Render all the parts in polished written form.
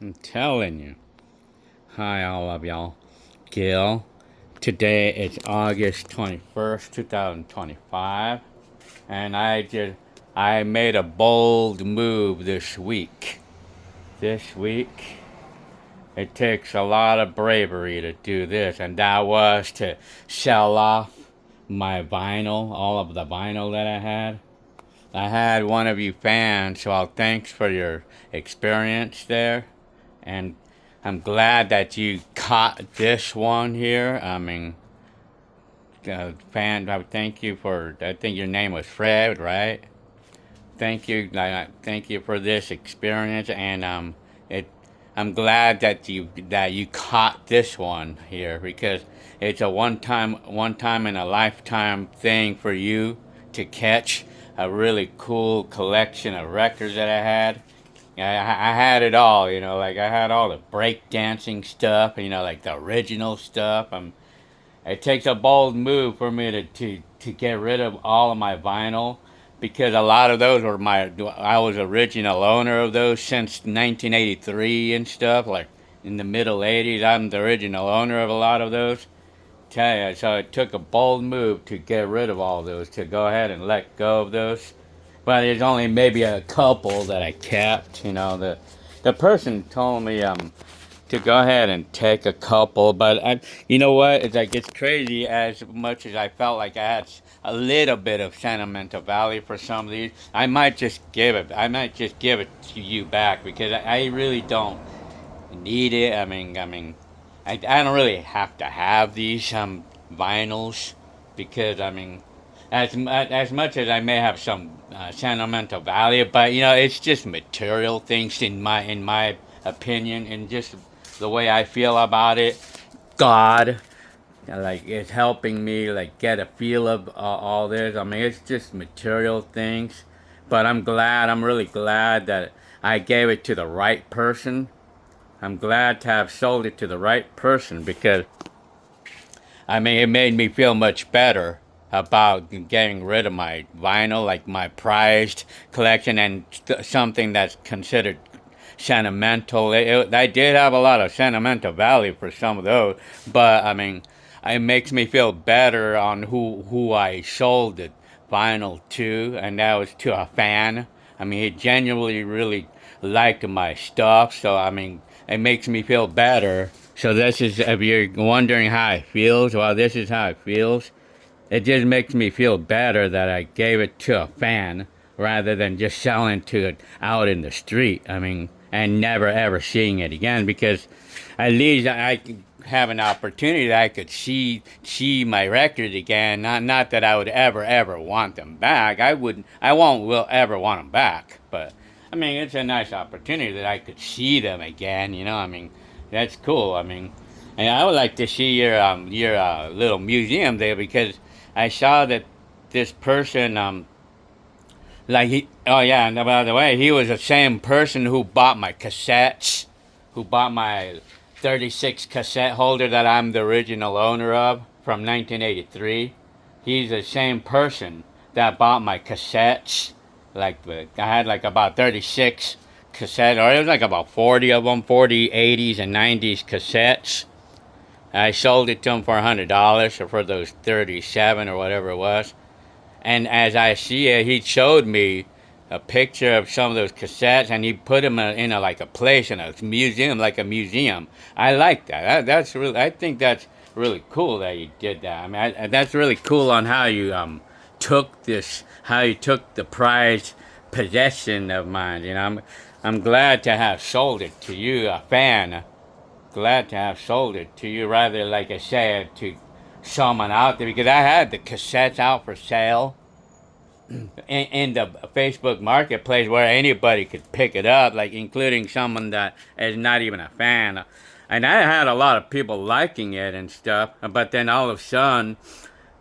I'm telling you. Hi, all of y'all. Gil. Today is August 21st, 2025. And I made a bold move this week. This week, it takes a lot of bravery to do this. And that was to sell off my vinyl, all of the vinyl that I had. I had one of you fans, well, thanks for your experience there. And I'm glad that you caught this one here. I mean, fan, I thank you for, I think your name was Fred, right? Thank you for this experience, and it, I'm glad that you caught this one here because it's a one time in a lifetime thing for you to catch a really cool collection of records that I had. I had it all, like I had all the breakdancing stuff, like the original stuff. It takes a bold move for me to get rid of all of my vinyl because a lot of those were I was original owner of those since 1983 and stuff, like in the middle 80s. I'm the original owner of a lot of those. Tell you, so it took a bold move to get rid of all those, to go ahead and let go of those. But there's only maybe a couple that I kept. The person told me to go ahead and take a couple, but you know what? It's crazy. As much as I felt like I had a little bit of sentimental value for some of these, I might just give it. I might just give it to you back because I really don't need it. I don't really have to have these vinyls because as much as I may have some sentimental value, but it's just material things in my opinion, and just the way I feel about it. God, like, is helping me like get a feel of all this. I mean, it's just material things, but I'm glad. I'm really glad that I gave it to the right person. I'm glad to have sold it to the right person because it made me feel much better about getting rid of my vinyl, like my prized collection, and something that's considered sentimental. I did have a lot of sentimental value for some of those, but it makes me feel better on who I sold the vinyl to, and that was to a fan. He genuinely really liked my stuff, so it makes me feel better. So this is, if you're wondering how it feels, well, this is how it feels. It just makes me feel better that I gave it to a fan rather than just selling to it out in the street. And never ever seeing it again, because at least I could have an opportunity that I could see my records again. Not that I would ever want them back. I won't will ever want them back. But it's a nice opportunity that I could see them again. That's cool. And I would like to see your little museum there because I saw that this person oh yeah, and by the way, he was the same person who bought my cassettes, who bought my 36 cassette holder that I'm the original owner of from 1983. He's the same person that bought my cassettes. I had like about 36 cassettes, or it was like about 40 of them, 40 80s and 90s cassettes. I sold it to him for $100 or for those 37 or whatever it was. And as I see it, he showed me a picture of some of those cassettes, and he put them in like a place in a museum, like a museum. I like that. That's really. I think that's really cool that you did that. That's really cool on how you took this, how you took the prized possession of mine. I'm glad to have sold it to you, a fan. Glad to have sold it to you, rather, like I said, to someone out there, because I had the cassettes out for sale in the Facebook marketplace where anybody could pick it up, like including someone that is not even a fan. And I had a lot of people liking it and stuff, but then all of a sudden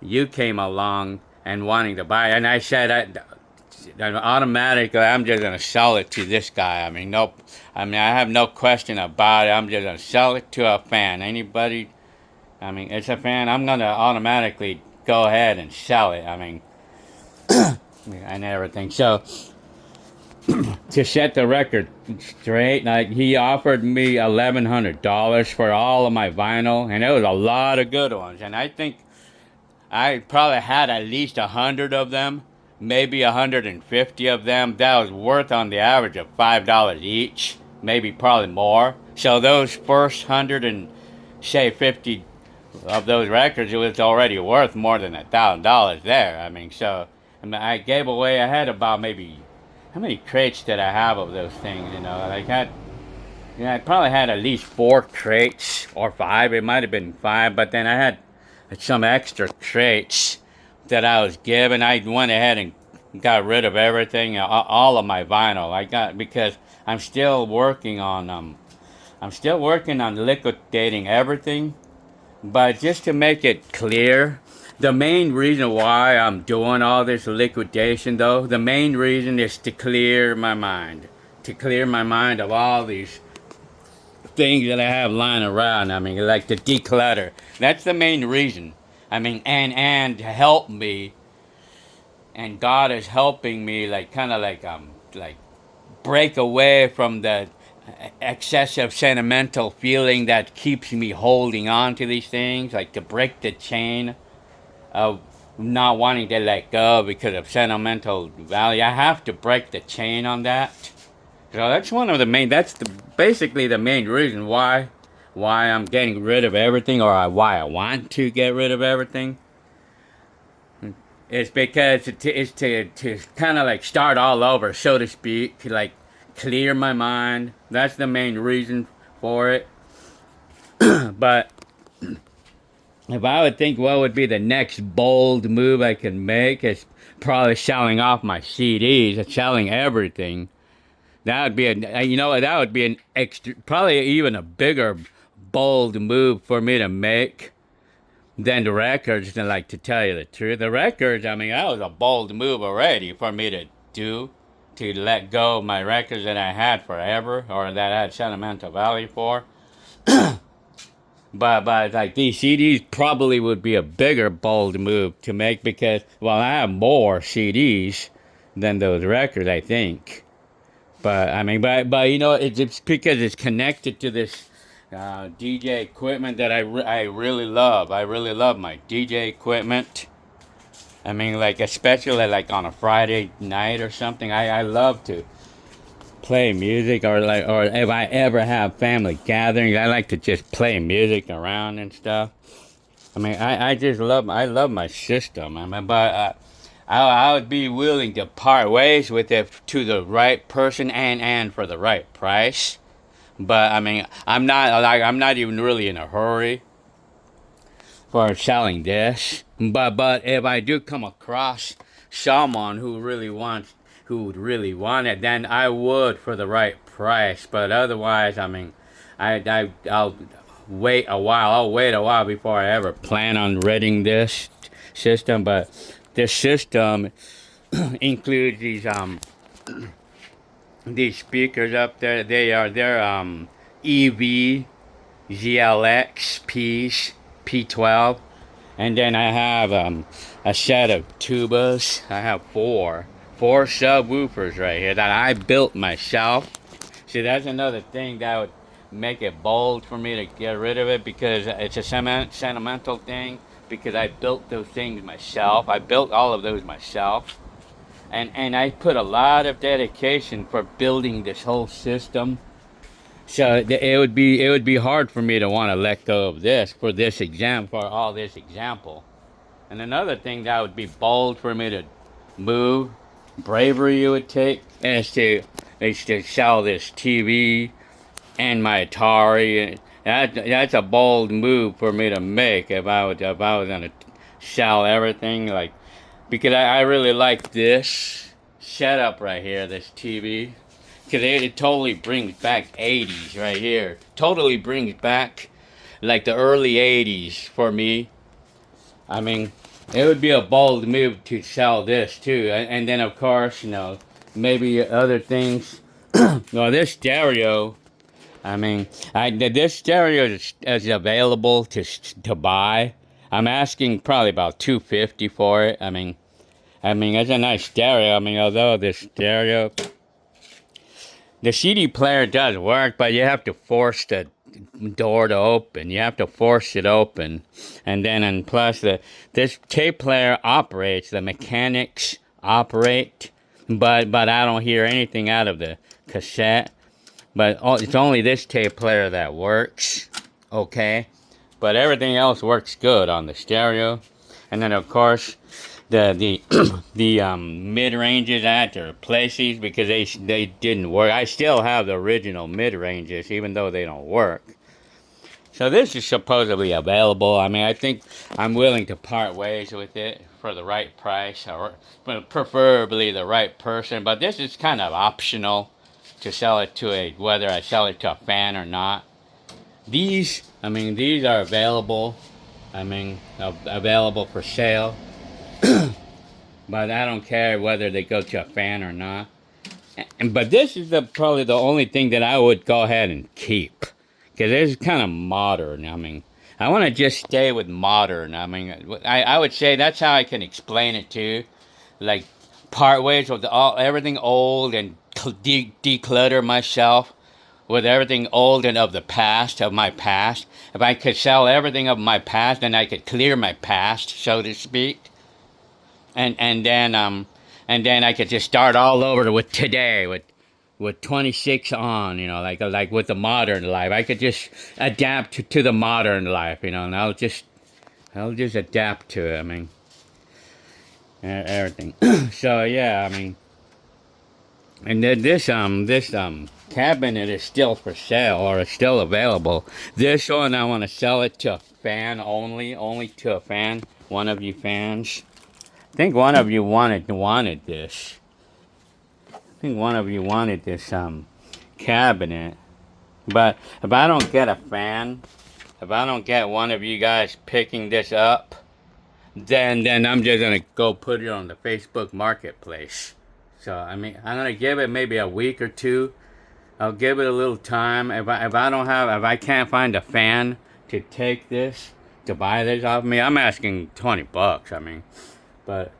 you came along and wanting to buy it, and I said automatically I'm just gonna sell it to this guy. Nope. I have no question about it. I'm just gonna sell it to a fan. Anybody, it's a fan, I'm gonna automatically go ahead and sell it. And everything. So to set the record straight. Like, he offered me $1,100 for all of my vinyl, and it was a lot of good ones. And I think I probably had at least 100 of them, maybe 150 of them. That was worth on the average of $5 each, maybe probably more. So those first 100 and say 50 of those records, it was already worth more than $1,000 there. I mean, so I gave away. I had about maybe, how many crates did I have of those things? You know, like I probably had at least 4 crates or 5. It might have been 5, but then I had some extra crates that I was given. I went ahead and got rid of everything, all of my vinyl. I got, because I'm still working on liquidating everything. But just to make it clear, the main reason why I'm doing all this liquidation, though, the main reason is to clear my mind. To clear my mind of all these things that I have lying around. I mean, like to declutter. That's the main reason. I mean, and help me. And God is helping me, like, kind of like break away from the excessive sentimental feeling that keeps me holding on to these things, like to break the chain of not wanting to let go because of sentimental value. I have to break the chain on that. So that's one of the main, basically the main reason why I'm getting rid of everything, or why I want to get rid of everything. It's because it's to kind of like start all over, so to speak, to like clear my mind. That's the main reason for it. But if I would think what would be the next bold move I could make, is probably selling off my CDs, selling everything. That would be that would be an extra, probably even a bigger bold move for me to make than the records. And like, to tell you the truth, the records, I mean, that was a bold move already for me to do, to let go of my records that I had forever, or that I had sentimental value for. But like, these CDs probably would be a bigger bold move to make, because, well, I have more CDs than those records, I think. But I mean, but you know, it's because it's connected to this DJ equipment that I really love. I really love my DJ equipment. I mean, like, especially like on a Friday night or something, I love to play music, or like, or if I ever have family gatherings, I like to just play music around and stuff. I mean, I love my system. I mean, but I would be willing to part ways with it to the right person, and for the right price. But I mean, I'm not even really in a hurry for selling this. But if I do come across someone who would really want it, then I would for the right price. But otherwise, I mean, I'll wait a while. I'll wait a while before I ever plan on renting this system. But this system includes these speakers up there. They're EV GLX P12, and then I have a set of tubas. I have four subwoofers right here that I built myself. See, that's another thing that would make it bold for me to get rid of it, because it's a sentimental thing, because I built those things myself. I built all of those myself. And I put a lot of dedication for building this whole system. So it would be hard for me to want to let go of this for all this example. And another thing that would be bold for me to move, bravery it would take, is to sell this TV and my Atari. That's a bold move for me to make if I was gonna sell everything, like, because I really like this setup right here, this TV, because it totally brings back 80s right here. Totally brings back like the early 80s for me. I mean, it would be a bold move to sell this too, and then of course, you know, maybe other things. Well, this stereo, I mean, this stereo is available to buy. I'm asking probably about $250 for it. I mean, it's a nice stereo. I mean, although this stereo The CD player does work, but you have to force the door to open. You have to force it open, and plus this tape player operates. The mechanics operate, but I don't hear anything out of the cassette. But it's only this tape player that works, okay? But everything else works good on the stereo. And then of course, the mid ranges I had to replace these because they didn't work. I still have the original mid ranges even though they don't work. So this is supposedly available. I mean, I think I'm willing to part ways with it for the right price, or preferably the right person. But this is kind of optional to sell it to whether I sell it to a fan or not. These are available. Available for sale. But I don't care whether they go to a fan or not. But this is probably the only thing that I would go ahead and keep. Because it's kind of modern. I mean, I want to just stay with modern. I mean, I would say that's how I can explain it too. Like, part ways with everything old and declutter myself with everything old and of my past. If I could sell everything of my past, then I could clear my past, so to speak. And then I could just start all over with today with 26 on, like with the modern life. I could just adapt to the modern life, and I'll just adapt to it. I mean, everything. So yeah, I mean, and then this cabinet is still for sale, or is still available. This one I want to sell it to a fan only to a fan. One of you fans. I think one of you wanted this. I think one of you wanted this cabinet. But if I don't get a fan, if I don't get one of you guys picking this up, then I'm just gonna go put it on the Facebook Marketplace. So I mean, I'm gonna give it maybe a week or two. I'll give it a little time. If I can't find a fan to take this, to buy this off me, I'm asking $20. I mean, but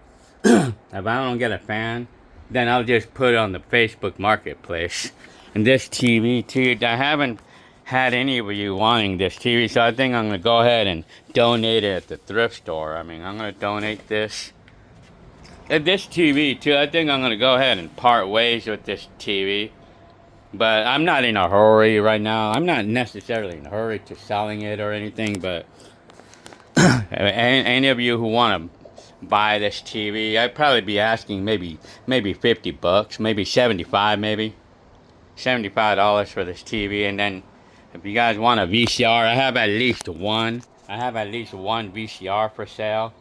if I don't get a fan, then I'll just put it on the Facebook Marketplace. And this TV too, I haven't had any of you wanting this TV, so I think I'm gonna go ahead and donate it at the thrift store. I mean, I'm gonna donate this. And this TV too, I think I'm gonna go ahead and part ways with this TV. But I'm not in a hurry right now. I'm not necessarily in a hurry to selling it or anything, but any of you who want to buy this TV, I'd probably be asking maybe $50, maybe 75, maybe $75 for this TV. And then if you guys want a VCR, I have at least one. I have at least one VCR for sale.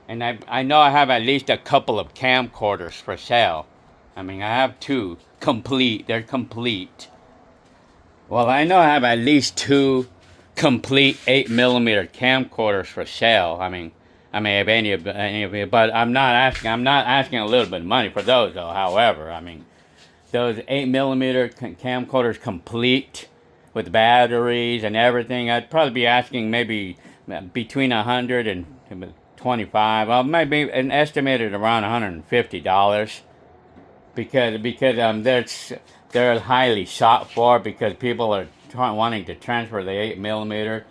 And I know I have at least a couple of camcorders for sale. I mean, I have two complete. They're complete. Well, I know I have at least two complete 8mm camcorders for sale. I mean, if any of you, but I'm not asking a little bit of money for those though. However, I mean, those 8mm camcorders complete with batteries and everything, I'd probably be asking maybe between $100 and $25. Well, maybe an estimated around $150. Because they're highly sought for, because people are wanting to transfer the 8mm,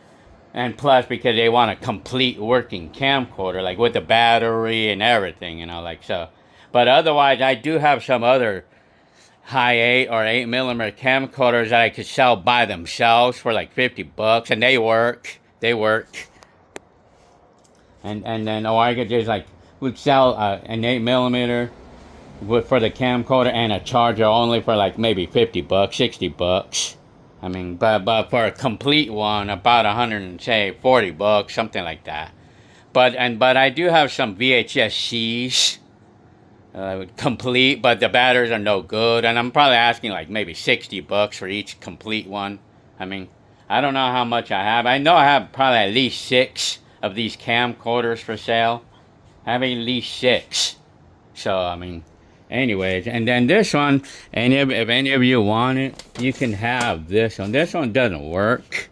and plus because they want a complete working camcorder, like with the battery and everything, like so. But otherwise, I do have some other high 8 or 8mm camcorders that I could sell by themselves for like $50, and they work. And then, or I could just would sell an 8mm for the camcorder and a charger only for like maybe $50, $60. I mean, but for a complete one, about $140, something like that. But I do have some VHS-Cs complete, but the batteries are no good, and I'm probably asking like maybe $60 for each complete one. I mean, I don't know how much I have. I know I have probably at least 6 of these camcorders for sale. I have at least 6. So I mean, anyways, and then this one, if any of you want it, you can have this one. This one doesn't work.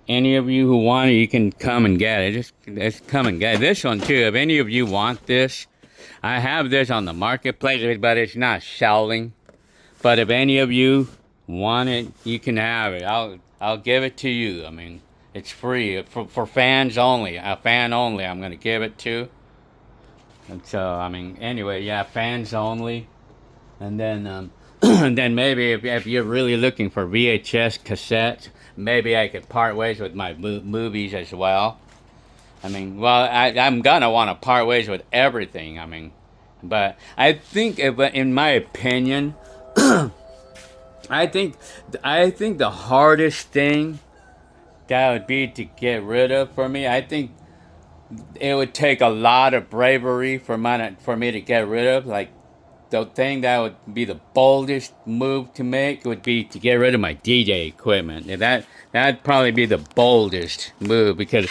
Any of you who want it, you can come and get it. Just come and get it. This one too. If any of you want this, I have this on the marketplace, but it's not selling. But if any of you want it, you can have it. I'll give it to you. I mean, it's free for fans only. A fan only. I'm gonna give it to. And so I mean, anyway, yeah, fans only. And then and then maybe if you're really looking for VHS cassettes, maybe I could part ways with my movies as well. I mean, well, I'm gonna want to part ways with everything. I mean, but I think, in my opinion, I think, the hardest thing that would be to get rid of for me. I think it would take a lot of bravery for me to get rid of. Like, the thing that would be the boldest move to make would be to get rid of my DJ equipment. That'd probably be the boldest move, because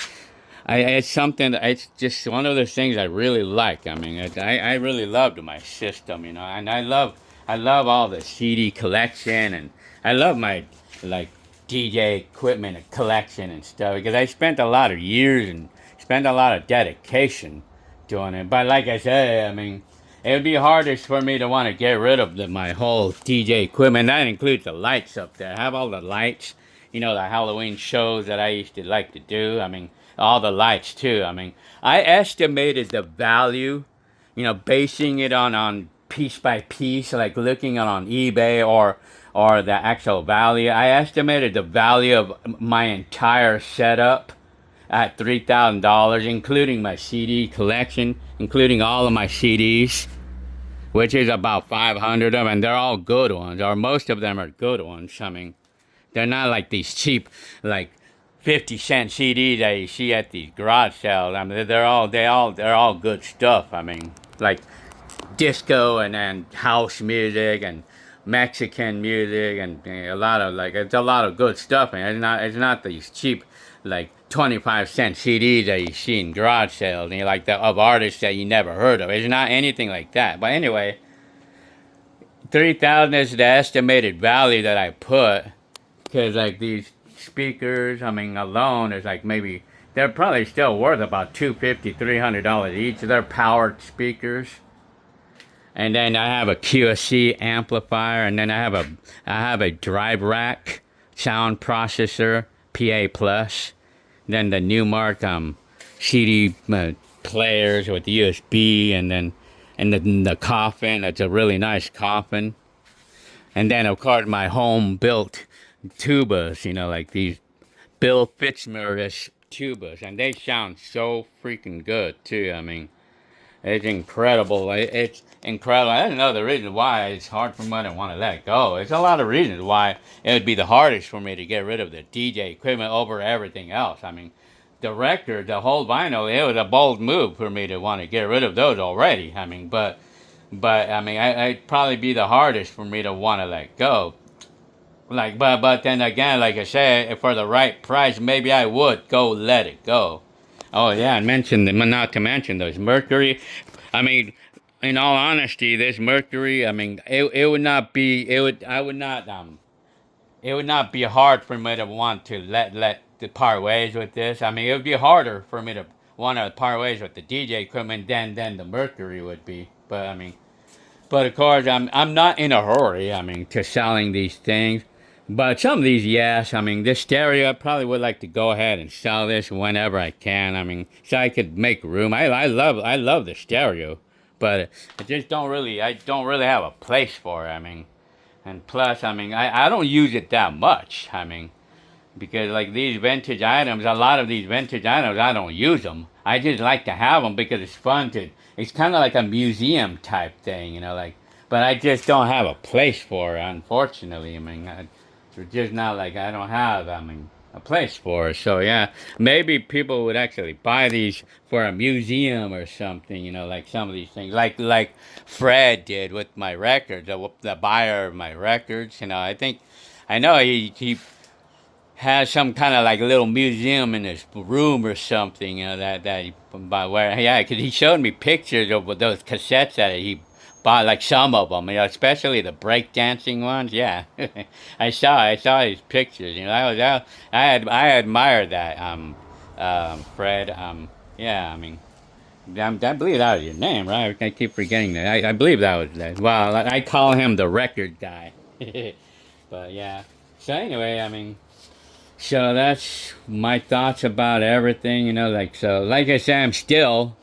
it's something. It's just one of those things I really like. I mean, I really loved my system, and I love all the CD collection, and I love my, like, DJ equipment collection and stuff, because I spent a lot of years and spent a lot of dedication doing it. But like I said, I mean, it would be hardest for me to want to get rid of my whole DJ equipment. That includes the lights up there. I have all the lights, the Halloween shows that I used to like to do. I mean, all the lights too. I mean, I estimated the value, basing it on piece by piece, like looking on eBay or the actual value. I estimated the value of my entire setup at $3,000, including my CD collection, including all of my CDs, which is about 500 of them, and they're all good ones, or most of them are good ones. I mean, they're not like these cheap, like 50-cent CDs that you see at these garage sales. I mean, they're all good stuff. I mean, like disco and house music and Mexican music, and it's a lot of good stuff. And it's not these cheap, like 25-cent CDs that you see in garage sales, and like of artists that you never heard of. It's not anything like that. But anyway, 3,000 is the estimated value that I put, because like these speakers, I mean, alone is like, maybe they're probably still worth about $250, $300 each. They're powered speakers. And then I have a QSC amplifier, and then I have a drive rack sound processor, PA plus. Then the Newmark CD players with USB, and then the coffin. It's a really nice coffin. And then of course my home built tubas, like these Bill Fitzmaurice tubas, and they sound so freaking good too. I mean, it's incredible. It's incredible. I don't know the reason why it's hard for me to want to let go. There's a lot of reasons why it would be the hardest for me to get rid of the DJ equipment over everything else. I mean, the record, the whole vinyl, it was a bold move for me to want to get rid of those already. I mean, but I mean, it'd probably be the hardest for me to want to let go. Like, but then again, like I said, for the right price, maybe I would go let it go. Oh yeah, and not to mention those Mercury. I mean, in all honesty, this Mercury, I mean, it would not be, it would not be hard for me to want to let the part ways with this. I mean, it would be harder for me to want to part ways with the DJ equipment than the Mercury would be. But I mean, but of course, I'm not in a hurry. I mean, to selling these things. But some of these, yes. I mean, this stereo, I probably would like to go ahead and sell this whenever I can. I mean, so I could make room. I love the stereo, but I don't really have a place for it. I mean, and plus, I mean, I don't use it that much. I mean, because like these vintage items, a lot of these vintage items, I don't use them. I just like to have them because it's fun to. It's kind of like a museum type thing, like. But I just don't have a place for it, unfortunately. I mean, it's just not like I don't have, I mean, a place for it. So yeah, maybe people would actually buy these for a museum or something, like some of these things, like Fred did with my records, the buyer of my records. I know he has some kind of like little museum in his room or something, that he, by where, yeah, because he showed me pictures of those cassettes that he bought, like some of them, especially the breakdancing ones. Yeah, I saw his pictures. I admired that, Fred. Yeah, I mean, I believe that was your name, right? I keep forgetting that. I believe that was that. Well, I call him the record guy. But yeah. So anyway, I mean, so that's my thoughts about everything. Like I said, I'm still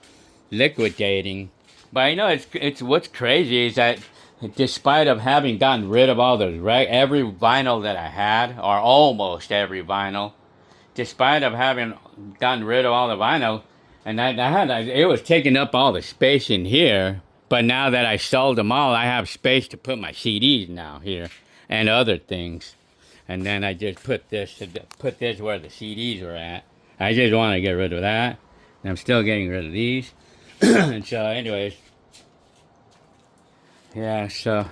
liquidating. But it's what's crazy is that despite of having gotten rid of all those every vinyl that I had, or almost every vinyl, despite of having gotten rid of all the vinyl, and it was taking up all the space in here. But now that I sold them all, I have space to put my CDs now here and other things. And then I just put this where the CDs were at. I just want to get rid of that. And I'm still getting rid of these. And so, anyways, yeah. So,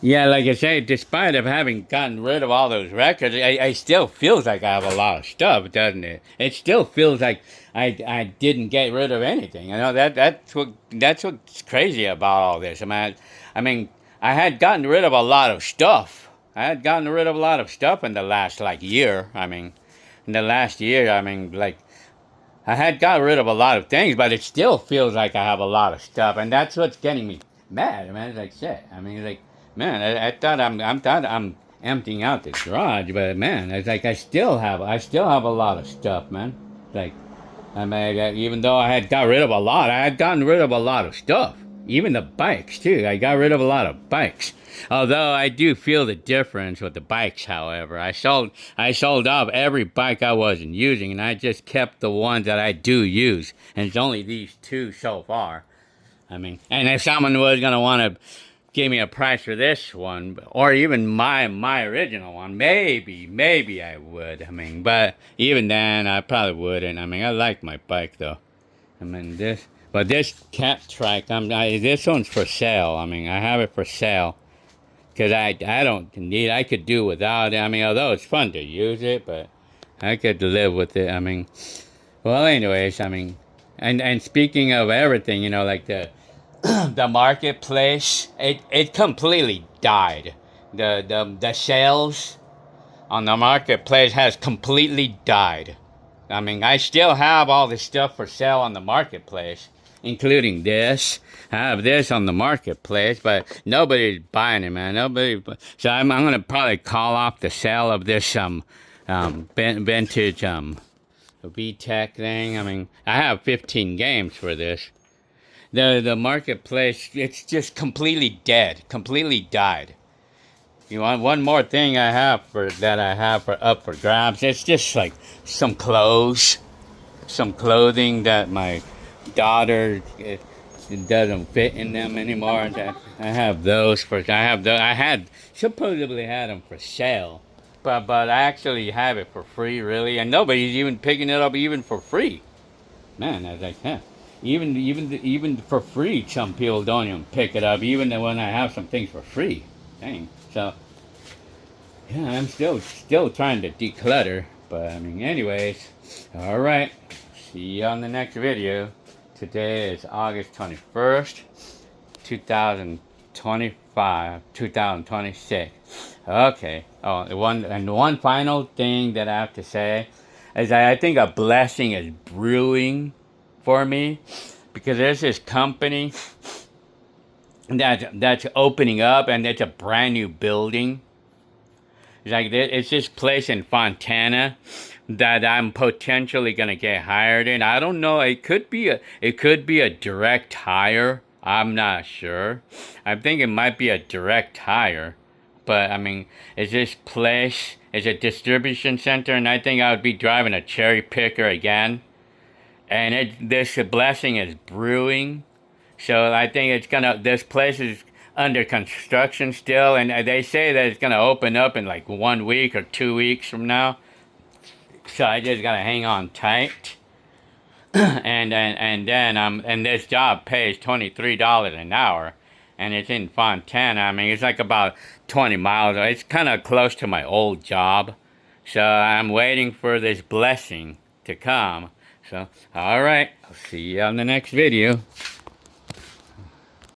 yeah, like I say, despite of having gotten rid of all those records, I still feels like I have a lot of stuff, doesn't it? It still feels like I didn't get rid of anything. That's what's crazy about all this. I mean, I had gotten rid of a lot of stuff. I had gotten rid of a lot of stuff in the last year. In the last year, like I had got rid of a lot of things, but it still feels like I have a lot of stuff, and that's what's getting me mad, man. It's like shit. Like, man, I thought I'm emptying out the garage, but man, it's like I still have a lot of stuff, man. Like, even though I had got rid of a lot, I had gotten rid of a lot of stuff. Even the bikes too. I got rid of a lot of bikes. Although I do feel the difference with the bikes, however. I sold off every bike I wasn't using, and I just kept the ones that I do use. And it's only these two so far. And if someone was gonna want to give me a price for this one, or even my original one, maybe I would. But even then, I probably wouldn't. I like my bike though. This cat trike, this one's for sale. I have it for sale. Because I don't need, I could do without it. Although it's fun to use it, but I could live with it. Well, anyways, and speaking of everything, like the marketplace, it completely died. The sales on the marketplace has completely died. I still have all the stuff for sale on the marketplace, including this. I have this on the marketplace, but nobody's buying it, man. So I'm gonna probably call off the sale of this vintage VTech thing. I have 15 games for this. The marketplace, it's just completely dead, completely died. You want one more thing I have for up for grabs? It's just like some clothes, some clothing that my daughter it doesn't fit in them anymore. I have those I had supposedly had them for sale, but I actually have it for free, really, and nobody's even picking it up even for free. Man, I was like, huh. Even for free, some people don't even pick it up, even when I have some things for free. Dang. So, yeah, I'm still trying to declutter. But anyways, all right. See you on the next video. Today is August 21st, 2026. Okay. Oh, one final thing that I have to say is that I think a blessing is brewing for me, because there's this company that's opening up, and it's a brand new building. It's this place in Fontana that I'm potentially gonna get hired in. I don't know. It could be a direct hire. I'm not sure. I think it might be a direct hire, but it's this place. It's a distribution center, and I think I would be driving a cherry picker again. And this blessing is brewing, so I think this place is under construction still, and they say that it's gonna open up in like 1 week or 2 weeks from now. So I just gotta hang on tight. and this job pays $23 an hour, and it's in Fontana. It's like about 20 miles. It's kind of close to my old job, so I'm waiting for this blessing to come. So, all right, I'll see you on the next video.